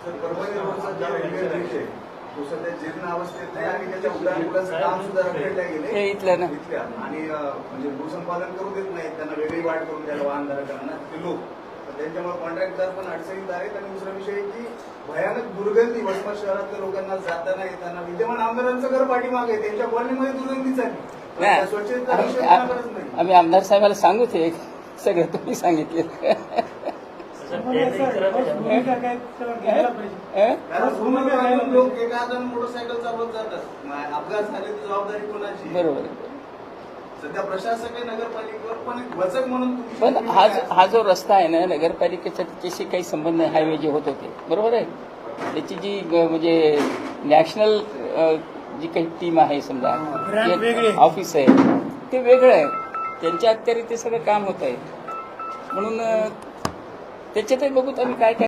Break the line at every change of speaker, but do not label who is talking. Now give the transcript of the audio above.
परभणी रोडचा जो railway bridge आहे तो सध्या जीर्ण अवस्थेत नाही आणि त्याच्या उड्डाणपुलाचं काम सुद्धा रखडल्या गेले
इथल्या ना
इथल्या आणि म्हणजे भूसंपादन करू देत नाहीत, त्यांना वेगळी वाट करून द्यायला वाहनधारकांना ते लोक, तर त्यांच्यामुळे कॉन्ट्रॅक्टदार पण अडचणीत आहेत. आणि दुसरा विषय की भयानक दुर्गंधी वसमत शहरातल्या लोकांना जाताना येताना विद्यमान आमदारांचं घर पाठीमागे आहे, त्यांच्या कॉलनीमध्ये दुर्गंधी चालली, स्वच्छतेचा विषय करत नाही.
आम्ही आमदार साहेबाला सांगू ते सगळं तुम्ही सांगितले.
लोक एका हाताने मोटरसायकल चालवत जातात, अपघात झाले तर जबाबदारी कोणाची?
बरोबर.
सध्या प्रशासक आहे नगरपालिकेवर, पण एक वचक म्हणून
पण हा जो रस्ता आहे ना नगरपालिकेचा त्याच्याशी काही संबंध नाही. हायवे जे होत होते बरोबर आहे, त्याची जी म्हणजे नॅशनल जी काही टीम आहे समजा ऑफिस आहे ते वेगळं आहे, त्यांच्या अखत्यारीत ते सगळं काम होत आहे. म्हणून त्याच्यातही बघू आम्ही काय काय